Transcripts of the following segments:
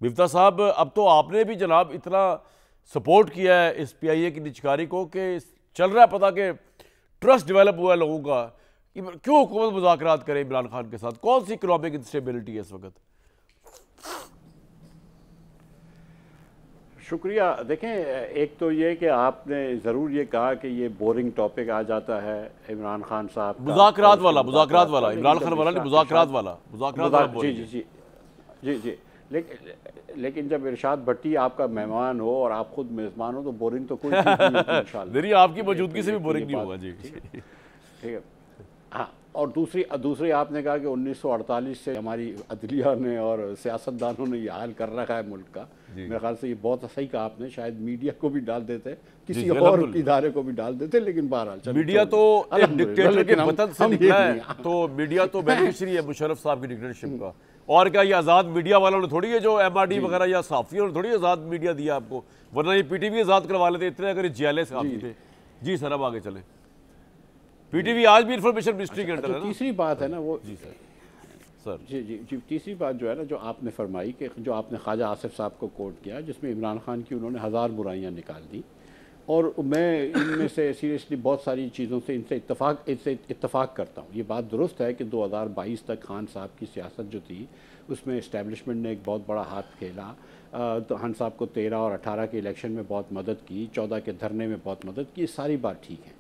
मिफ्ता साहब, अब तो आपने भी जनाब इतना सपोर्ट किया है इस PIA की निचकारी को कि चल रहा है पता कि ट्रस्ट डेवलप हुआ है लोगों का कि क्यों हुकूमत मुज़ाकरात करे इमरान खान के साथ। कौन सी इकोनॉमिक इंस्टेबिलिटी है इस वक्त? शुक्रिया। देखें, एक तो ये कि आपने ज़रूर ये कहा कि ये बोरिंग टॉपिक आ जाता है इमरान खान साहब का, मुज़ाकरात वाला लेकिन इमरान खान जब वाला नहीं, मुज़ाकरात वाला जी बोरिंग जी है। जी जी जी लेकिन जब इरशाद भट्टी आपका मेहमान हो और आप खुद मेज़बान हो तो बोरिंग तो कोई चीज़ नहीं होती इंशाल्लाह। नहीं, आपकी ठीक है, मौजूदगी से भी तो बोरिंग ये नहीं बात होगा जी। ठीक है। हाँ, और दूसरी आपने कहा कि 1948 से हमारी अदलिया ने और सियासतदानों ने ये हाल कर रखा है मुल्क का। मेरे ख्याल से ये बहुत सही कहा आपने। शायद मीडिया को भी डाल देते, किसी और इदारे को भी डाल देते, लेकिन बहरहाल मीडिया तो एक डिक्टेटर के वतन से निकला है, तो मीडिया तो बेनिफिशियरी है मुशर्रफ साहब की डिक्टेटरशिप का। और क्या ये आज़ाद मीडिया वालों ने थोड़ी है जो MRD वगैरह या सहाफ़ियों ने थोड़ी आज़ाद मीडिया दिया आपको, वरना ये PTV आज़ाद करवा लेते इतने अगर जेएलए सहाफ़ी थे। जी सर, अब आगे चलें। PTV आज भी इंफॉर्मेशन मिनिस्ट्री के अंदर है ना। तीसरी बात है ना वो जी सर जी तीसरी बात जो है ना, जो आपने फरमाई कि जो आपने ख्वाजा आसिफ साहब को कोट किया, जिसमें इमरान खान की उन्होंने 1000 बुराइयां निकाल दी, और मैं इनमें से सीरियसली बहुत सारी चीज़ों से इनसे इत्तफाक करता हूँ। ये बात दुरुस्त है कि 2022 तक खान साहब की सियासत जो थी उसमें इस्टेब्लिशमेंट ने एक बहुत बड़ा हाथ खेला। तो खान साहब को 13 और 18 के इलेक्शन में बहुत मदद की, 14 के धरने में बहुत मदद की, ये सारी बात ठीक है।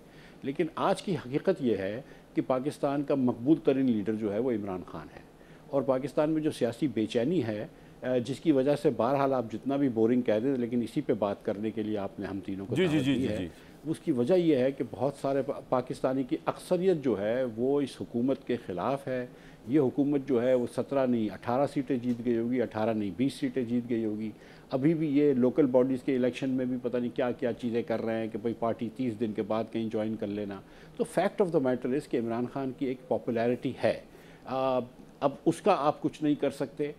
लेकिन आज की हकीकत ये है कि पाकिस्तान का मकबूल तरीन लीडर जो है वो इमरान खान है, और पाकिस्तान में जो सियासी बेचैनी है, जिसकी वजह से बहरहाल आप जितना भी बोरिंग कह दें, लेकिन इसी पे बात करने के लिए आपने हम तीनों को दावत दी है। उसकी वजह यह है कि बहुत सारे पाकिस्तानी की अक्सरियत जो है वो इस हुकूमत के ख़िलाफ़ है। ये हुकूमत जो है वो 17 नहीं 18 सीटें जीत गई होगी, 18 नहीं 20 सीटें जीत गई होगी। अभी भी ये लोकल बॉडीज़ के इलेक्शन में भी पता नहीं क्या क्या चीज़ें कर रहे हैं कि भाई पार्टी 30 दिन के बाद कहीं ज्वाइन कर लेना। तो fact of the matter is कि इमरान खान की एक पॉपुलैरिटी है। अब उसका आप कुछ नहीं कर सकते,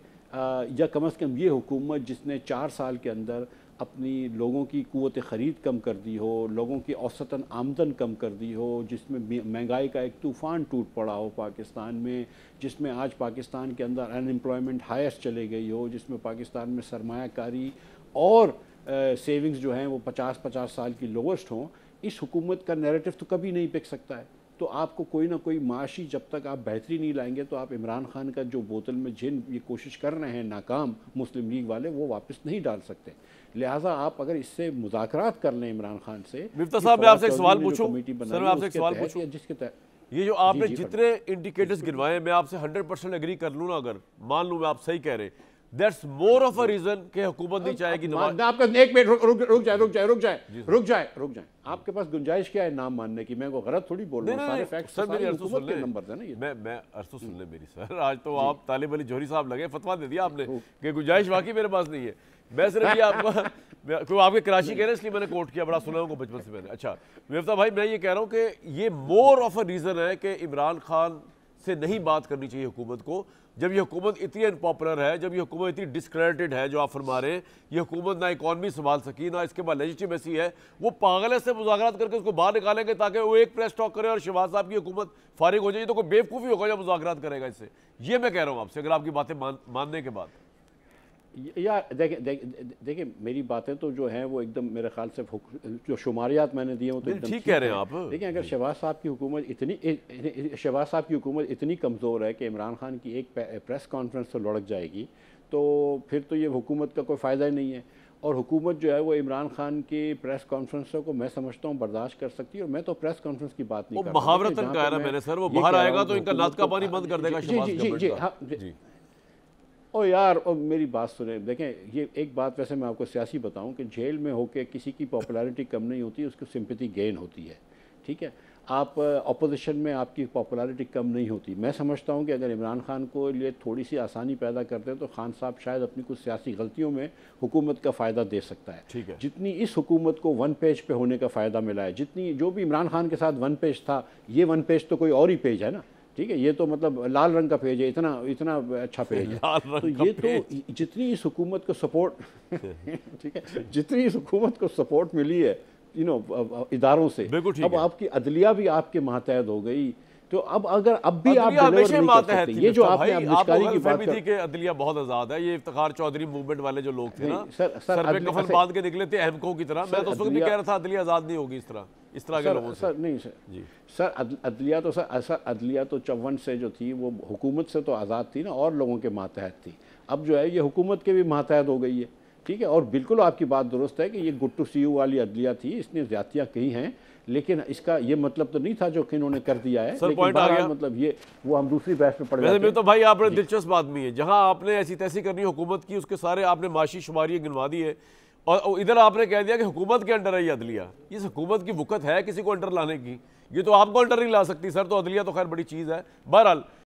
या कम से कम ये हुकूमत जिसने 4 साल के अंदर अपनी लोगों की क़ुव्वत ख़रीद कम कर दी हो, लोगों की औसतन आमदन कम कर दी हो, जिसमें महंगाई का एक तूफ़ान टूट पड़ा हो पाकिस्तान में, जिसमें आज पाकिस्तान के अंदर अनएम्प्लॉयमेंट हाईएस्ट चले गई हो, जिसमें पाकिस्तान में सरमायाकारी और सेविंग्स जो हैं वो 50-50 साल की लोवेस्ट हों, इस हुकूमत का नैरेटिव तो कभी नहीं बिक सकता है। तो आपको कोई ना कोई माशी, जब तक आप बेहतरी नहीं लाएंगे तो आप इमरान खान का जो बोतल में जिन ये कोशिश कर रहे हैं नाकाम मुस्लिम लीग वाले, वो वापस नहीं डाल सकते। लिहाजा आप अगर इससे मुज़ाकरात कर लें इमरान खान से। मिफ्ता साहब, मैं आपसे एक सवाल पूछूं सर, मैं आपसे एक सवाल पूछूं, जिसके तहत ये जो आपने जितने इंडिकेटर्स गिनवाए, मैं आपसे 100% एग्री कर लूँ ना, अगर मान लूँ मैं आप सही कह रहे, that's more of a reason कि हुकूमत नहीं चाहेगी। आपका एक मिनट रुक जाए। आपके पास गुंजाइश क्या है नाम मानने की? मैं को गलत थोड़ी बोल रहा हूं, सारे फैक्ट्स सर मेरी अर्ज़ सुन ले, नंबर है ना ये। मैं अर्ज़ सुन ले मेरी सर। आज तो आप तालिब अली जौहरी साहब लगे, फतवा दे दिया आपने कि गुंजाइश वाकई मेरे पास नहीं है। मैं सिर्फ ये आपको कोई आपके कराची कह रहे हैं इसलिए मैंने कोट किया, बड़ा सुना उनको बचपन से मैंने। अच्छा मिफ्ता भाई, मैं ये कह रहा हूँ कि ये मोर ऑफ अ रीज़न है कि इमरान खान से नहीं बात करनी चाहिए हुकूमत को, जब ये हुकूमत इतनी अनपॉपुलर है, जब ये हुकूमत इतनी डिस्क्रेडिटेड है, जो आप फरमा रहे हैं, ये हुकूमत ना इकॉनमी संभाल सकी, ना इसके बाद लेजिटिमेसी है। वो पागल है, से मुज़ाकरात करके उसको बाहर निकालेंगे ताकि वो एक प्रेस टॉक करे और शहबाज साहब की हुकूमत फारिग हो जाए। तो कोई बेवकूफ़ी होगा जब मुज़ाकरात करेगा इससे। ये मैं कह रहा हूँ आपसे, अगर आपकी बातें मानने के बाद। यार देखिए मेरी बातें तो जो हैं वो एकदम मेरे ख्याल से जो शुमारियात मैंने दिए वो तो एकदम ठीक कह रहे हैं आप। लेकिन अगर शहबाज साहब की हुकूमत इतनी कमज़ोर है कि इमरान खान की एक प्रेस कॉन्फ्रेंस तो लुढ़क जाएगी, तो फिर तो ये हुकूमत का कोई फ़ायदा ही नहीं है। और हुकूमत जो है वो इमरान खान की प्रेस कॉन्फ्रेंस को मैं समझता हूँ बर्दाश्त कर सकती है। और मैं तो प्रेस कॉन्फ्रेंस की बात नहीं कर रहा, महावरतन कह रहा मैंने सर, वो बाहर आएगा तो इनका नाद का पानी बंद कर देगा। जी ओ यार, और मेरी बात सुने, देखें ये एक बात वैसे मैं आपको सियासी बताऊं कि जेल में होके किसी की पॉपुलैरिटी कम नहीं होती, उसकी सिंपैथी गेन होती है। ठीक है, आप अपोजिशन में आपकी पॉपुलैरिटी कम नहीं होती। मैं समझता हूं कि अगर इमरान खान को लिए थोड़ी सी आसानी पैदा करते तो खान साहब शायद अपनी कुछ सियासी गलतियों में हुकूमत का फ़ायदा दे सकता है। ठीक है, जितनी इस हुकूमत को वन पेज पे होने का फ़ायदा मिला है, जितनी जो भी इमरान खान के साथ वन पेज था, ये वन पेज तो कोई और ही पेज है ना। ठीक है, ये तो मतलब लाल रंग का पेज है, इतना अच्छा पेज है। तो ये तो जितनी इस हुकूमत को सपोर्ट ठीक है, जितनी इस हुकूमत को सपोर्ट मिली है इदारों से, अब आपकी अदलिया भी आपके मातहत हो गई, तो अब भी आप अदलिया डिलीवर हमेशा नहीं कर मातहत सकते। थी ये जो मिफ्ता आपने भाई, अब निचकारी आपको की बात गलतफहमी थी कर, कि अदलिया बहुत आज़ाद है। ये इफ्तिखार चौधरी मूवमेंट वाले जो लोग थे ना, नहीं, सर सर पे अदलिया- कफन सर- बांध के निकले थे अहमकों की तरह। मैं तो उस वक्त भी अदलिया- कह रहा था अदलिया आज़ाद नहीं होगी इस तरह के लोगों से। सर नहीं सर जी सर अदलिया तो अदलिया तो 54 से जो थी वो हुकूमत से तो आज़ाद थी ना, और लोगों के मातहत थी। अब जो है ये हुकूमत के भी मातहत हो गई है, ठीक है। और बिल्कुल आपकी बात दुरुस्त है कि ये गुड टू सी यू वाली अदलिया थी, इसने ज़्यादतियाँ की हैं, लेकिन इसका ये मतलब तो नहीं था जो कि इन्होंने कर दिया है। सर, लेकिन पॉइंट आ बहरहाल गया। मतलब ये वो हम दूसरी बहस में पड़ वैसे जाते भी हैं। तो भाई आप बड़े दिलचस्प आदमी है, जहां आपने ऐसी तैसी करनी हुकूमत की उसके सारे आपने माशी शुमारी गिनवा दी है, और इधर आपने कह दिया कि हुकूमत के अंडर है ये अदलिया। इस हुकूमत की वक़्त है किसी को अंडर लाने की? ये तो आपको अंडर नहीं ला सकती सर, तो अदलिया तो खैर बड़ी चीज़ है। बहरहाल